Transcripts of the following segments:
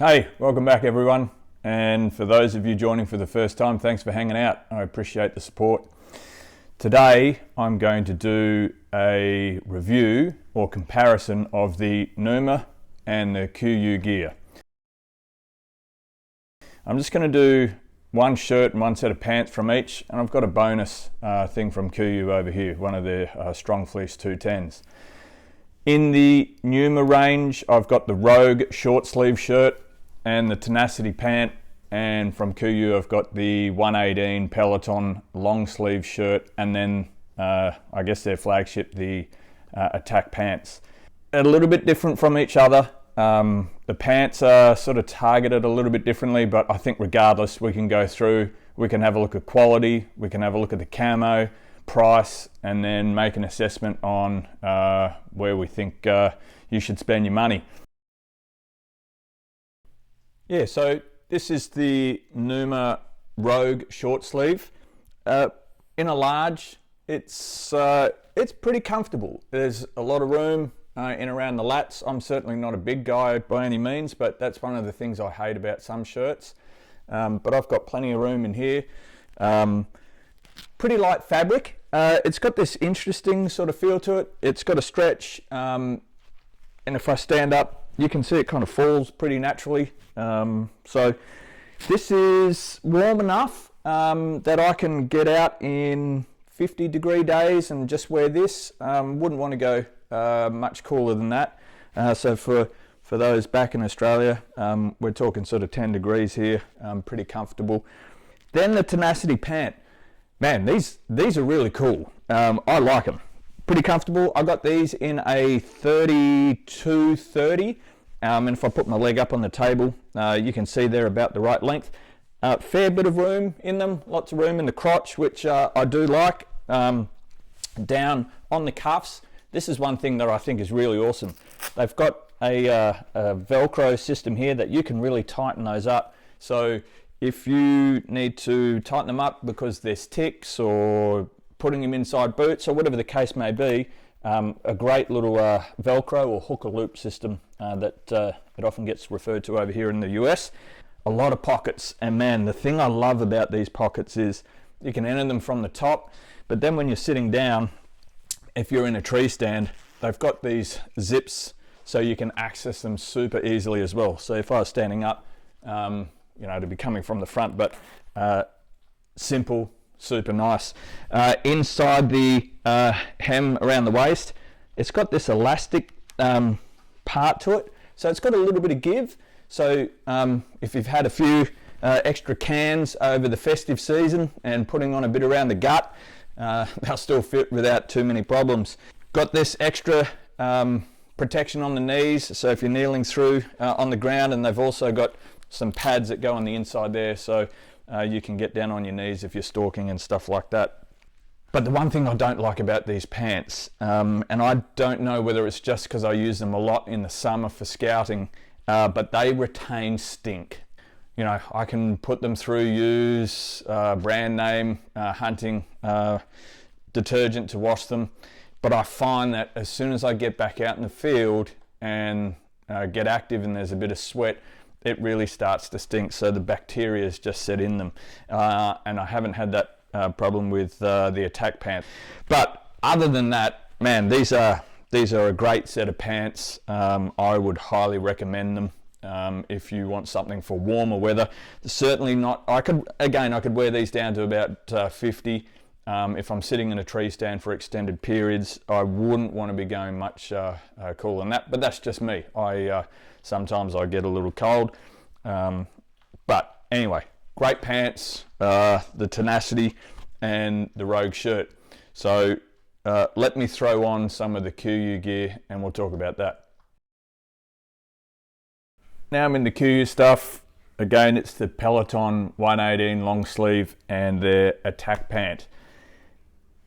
Hey, welcome back everyone. And for those of you joining for the first time, thanks for hanging out. I appreciate the support. Today, I'm going to do a review or comparison of the Numa and the Kuiu gear. I'm just going to do one shirt and one set of pants from each, and I've got a bonus thing from Kuiu over here, one of their strong fleece 210s. In the Numa range, I've got the Rogue short sleeve shirt and the Tenacity pant, and from Kuiu I've got the 118 Peloton long sleeve shirt, and then I guess their flagship, the Attack pants. A little bit different from each other. The pants are sort of targeted a little bit differently, but I think regardless we can go through, we can have a look at quality, we can have a look at the camo, price, and then make an assessment on where we think you should spend your money. Yeah, so this is the Numa Rogue short sleeve. In a large, it's pretty comfortable. There's a lot of room in around the lats. I'm certainly not a big guy by any means, but that's one of the things I hate about some shirts. But I've got plenty of room in here. Pretty light fabric. It's got this interesting sort of feel to it. It's got a stretch, and if I stand up, you can see it kind of falls pretty naturally. So this is warm enough that I can get out in 50-degree days and just wear this. Wouldn't want to go much cooler than that. So for those back in Australia, we're talking sort of 10 degrees here, pretty comfortable. Then the Tenacity pant. Man, these are really cool. I like them. Pretty comfortable. I got these in a 32-30. And if I put my leg up on the table, you can see they're about the right length. Fair bit of room in them, lots of room in the crotch, which I do like. Down on the cuffs, this is one thing that I think is really awesome. They've got a Velcro system here that you can really tighten those up. So if you need to tighten them up because there's ticks or putting them inside boots or whatever the case may be, a great little Velcro or hook or loop system that it often gets referred to over here in the US. A lot of pockets, and man, the thing I love about these pockets is you can enter them from the top, but then when you're sitting down, if you're in a tree stand, they've got these zips so you can access them super easily as well. So if I was standing up, you know, it'd be coming from the front, but simple, super nice. Inside the hem around the waist, it's got this elastic part to it, so it's got a little bit of give. So if you've had a few extra cans over the festive season and putting on a bit around the gut, they'll still fit without too many problems. Got this extra protection on the knees, so if you're kneeling through on the ground, and they've also got some pads that go on the inside there, so you can get down on your knees if you're stalking and stuff like that. But the one thing I don't like about these pants, and I don't know whether it's just because I use them a lot in the summer for scouting, but they retain stink. You know, I can put them through, use brand name hunting detergent to wash them, but I find that as soon as I get back out in the field and get active and there's a bit of sweat, it really starts to stink, so the bacteria is just set in them. And I haven't had that problem with the Attack pants. But other than that, man, these are a great set of pants. I would highly recommend them if you want something for warmer weather. Certainly not, I could wear these down to about 50. If I'm sitting in a tree stand for extended periods, I wouldn't want to be going much cooler than that, but that's just me. Sometimes I get a little cold, but anyway, great pants, the Tenacity and the Rogue shirt. So let me throw on some of the Kuiu gear and we'll talk about that. Now I'm in the Kuiu stuff. Again, it's the Peloton 118 long sleeve and their Attack pant.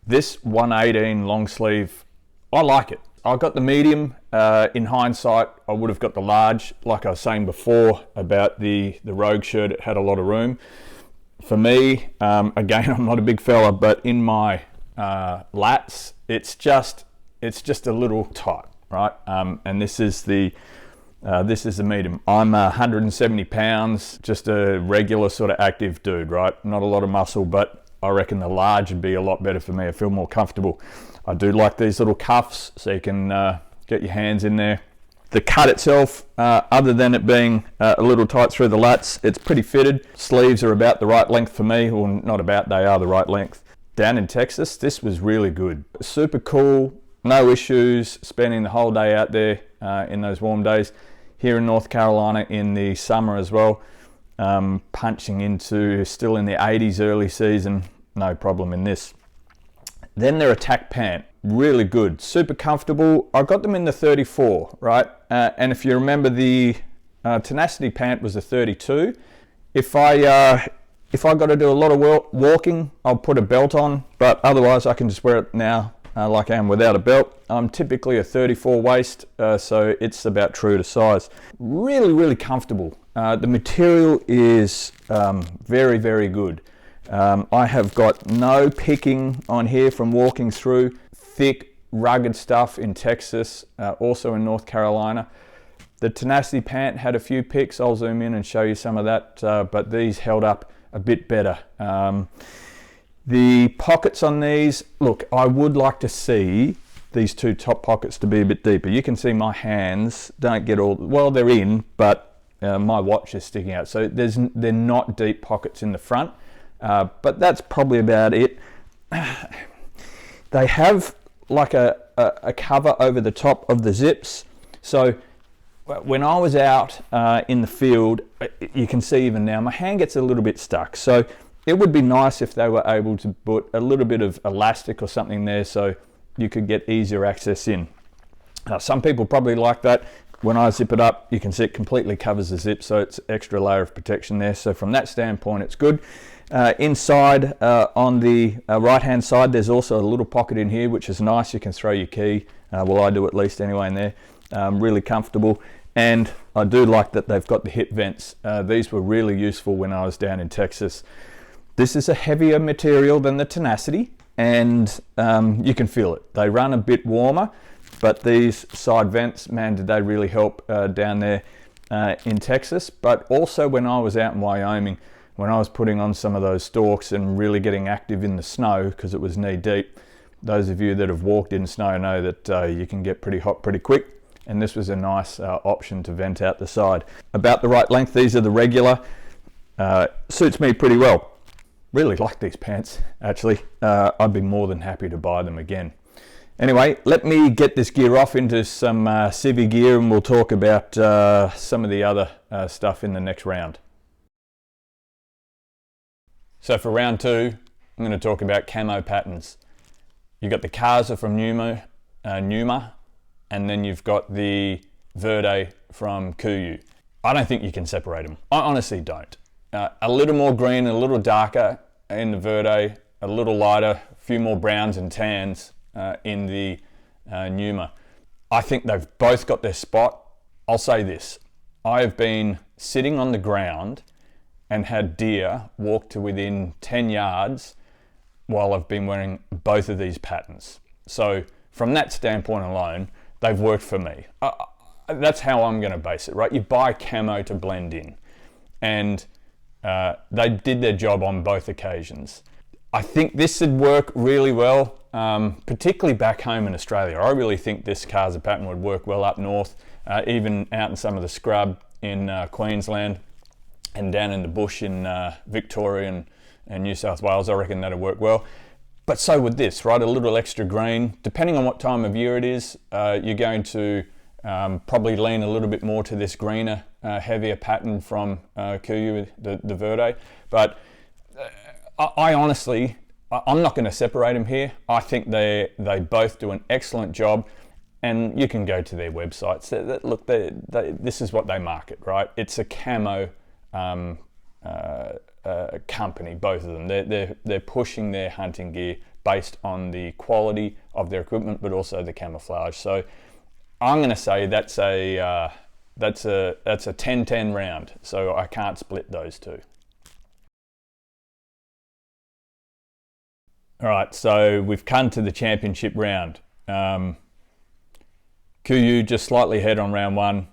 This 118 long sleeve, I like it. I got the medium. In hindsight, I would have got the large. Like I was saying before about the Rogue shirt, it had a lot of room. For me, again, I'm not a big fella, but in my lats, it's just a little tight, right? And this is the This is a medium. I'm 170 pounds, just a regular sort of active dude, right? Not a lot of muscle, but I reckon the large would be a lot better for me. I feel more comfortable. I do like these little cuffs so you can get your hands in there. The cut itself, other than it being a little tight through the lats, it's pretty fitted. Sleeves are about the right length for me, or not about, they are the right length. Down in Texas, this was really good. Super cool, no issues, spending the whole day out there in those warm days. Here in North Carolina in the summer as well, punching into still in the 80s early season, no problem in this. Then their attack pant, really good, super comfortable. I got them in the 34, right? And if you remember, the Tenacity pant was a 32. If I got to do a lot of walking, I'll put a belt on, but otherwise I can just wear it now like I am without a belt. I'm typically a 34 waist, so it's about true to size. Really, really comfortable. The material is very, very good. I have got no picking on here from walking through. Thick, rugged stuff in Texas, also in North Carolina. The Tenacity pant had a few picks. I'll zoom in and show you some of that, but these held up a bit better. The pockets on these, look, I would like to see these two top pockets to be a bit deeper. You can see my hands don't get all, well, they're in, but my watch is sticking out. So they're not deep pockets in the front, but that's probably about it. They have like a cover over the top of the zips. So when I was out in the field, you can see even now, my hand gets a little bit stuck. So it would be nice if they were able to put a little bit of elastic or something there so you could get easier access in. Some people probably like that. When I zip it up, you can see it completely covers the zip, so it's an extra layer of protection there. So from that standpoint, it's good. Inside, on the right-hand side, there's also a little pocket in here, which is nice. You can throw your key. Well, I do at least anyway in there. Really comfortable. And I do like that they've got the hip vents. These were really useful when I was down in Texas. This is a heavier material than the Tenacity, and you can feel it. They run a bit warmer, but these side vents, man, did they really help down there in Texas. But also when I was out in Wyoming, when I was putting on some of those stalks and really getting active in the snow because it was knee deep, those of you that have walked in snow know that you can get pretty hot pretty quick, and this was a nice option to vent out the side. About the right length. These are the regular. Suits me pretty well. Really like these pants, actually. I'd be more than happy to buy them again. Anyway, let me get this gear off into some civvy gear, and we'll talk about some of the other stuff in the next round. So for round two, I'm going to talk about camo patterns. You've got the Casa from Numa, and then you've got the Verde from Kuiu. I don't think you can separate them. I honestly don't. A little more green, a little darker in the Verde, a little lighter, a few more browns and tans in the Numa. I think they've both got their spot. I'll say this, I have been sitting on the ground and had deer walk to within 10 yards while I've been wearing both of these patterns. So from that standpoint alone, they've worked for me. That's how I'm going to base it, right? You buy camo to blend in, and they did their job on both occasions. I think this would work really well, particularly back home in Australia. I really think this Casa pattern would work well up north, even out in some of the scrub in Queensland and down in the bush in Victoria and New South Wales. I reckon that'd work well. But so would this, right? A little extra green. Depending on what time of year it is, you're going to probably lean a little bit more to this greener, heavier pattern from Kuiu, the Verde. But I honestly, I'm not going to separate them here. I think they both do an excellent job, and you can go to their websites. Look, this is what they market, right? It's a camo company, both of them. They're pushing their hunting gear based on the quality of their equipment, but also the camouflage. So I'm going to say that's a 10-10 round. So I can't split those two. All right, so we've come to the championship round. Kuiu just slightly ahead on round one.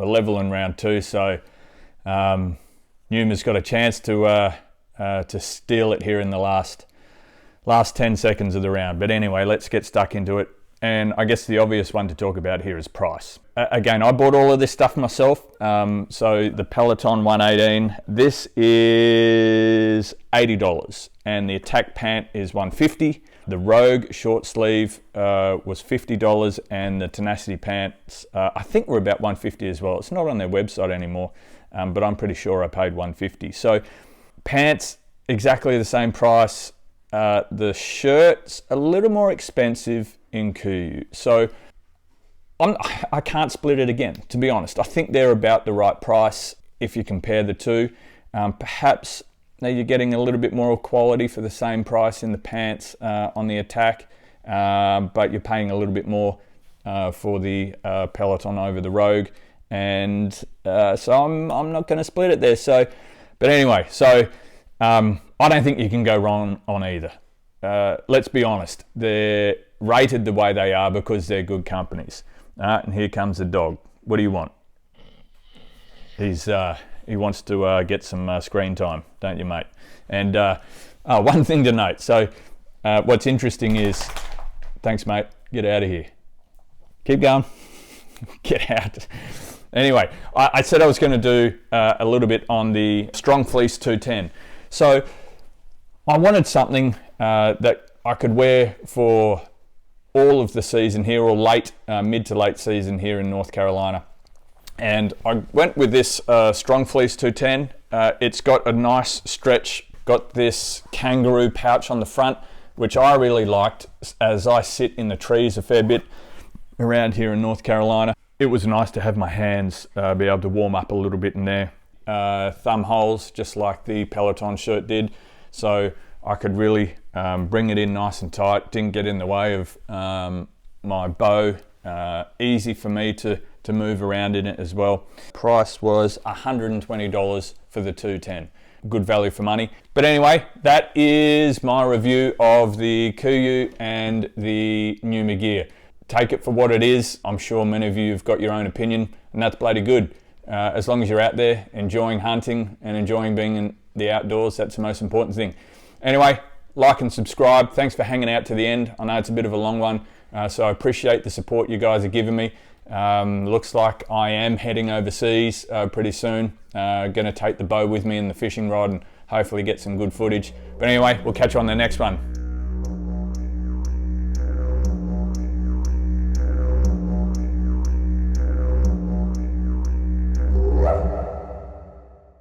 level in round 2, so Numa's got a chance to steal it here in the last 10 seconds of the round. But anyway, let's get stuck into it. And I guess the obvious one to talk about here is price. Again, I bought all of this stuff myself. So the Peloton 118, this is $80, and the Attack pant is $150. The Rogue short sleeve was $50, and the Tenacity pants I think were about $150 as well. It's not on their website anymore, but I'm pretty sure I paid $150. So pants exactly the same price. The shirt's a little more expensive in Kuiu. So I can't split it again, to be honest. I think they're about the right price if you compare the two. Perhaps now you're getting a little bit more quality for the same price in the pants on the Attack, but you're paying a little bit more for the Peloton over the Rogue. And so I'm not going to split it there. So, but anyway, so I don't think you can go wrong on either. Let's be honest, they're rated the way they are because they're good companies. And here comes the dog. What do you want? He wants to get some screen time, don't you, mate? And one thing to note. So what's interesting is, thanks, mate. Get out of here. Keep going. Get out. Anyway, I said I was going to do a little bit on the Strong Fleece 210. So I wanted something that I could wear for all of the season here, or mid to late season here in North Carolina. And I went with this Strong Fleece 210. It's got a nice stretch, got this kangaroo pouch on the front, which I really liked as I sit in the trees a fair bit around here in North Carolina. It was nice to have my hands be able to warm up a little bit in there. Thumb holes, just like the Peloton shirt did. So I could really bring it in nice and tight, didn't get in the way of my bow. Easy for me to move around in it as well. Price was $120 for the 210. Good value for money. But anyway, that is my review of the Kuiu and the Numa gear. Take it for what it is. I'm sure many of you have got your own opinion, and that's bloody good. As long as you're out there enjoying hunting and enjoying being in the outdoors, that's the most important thing. Anyway, like and subscribe. Thanks for hanging out to the end. I know it's a bit of a long one, so I appreciate the support you guys are giving me. Looks like I am heading overseas pretty soon. Going to take the bow with me and the fishing rod and hopefully get some good footage. But anyway, we'll catch you on the next one.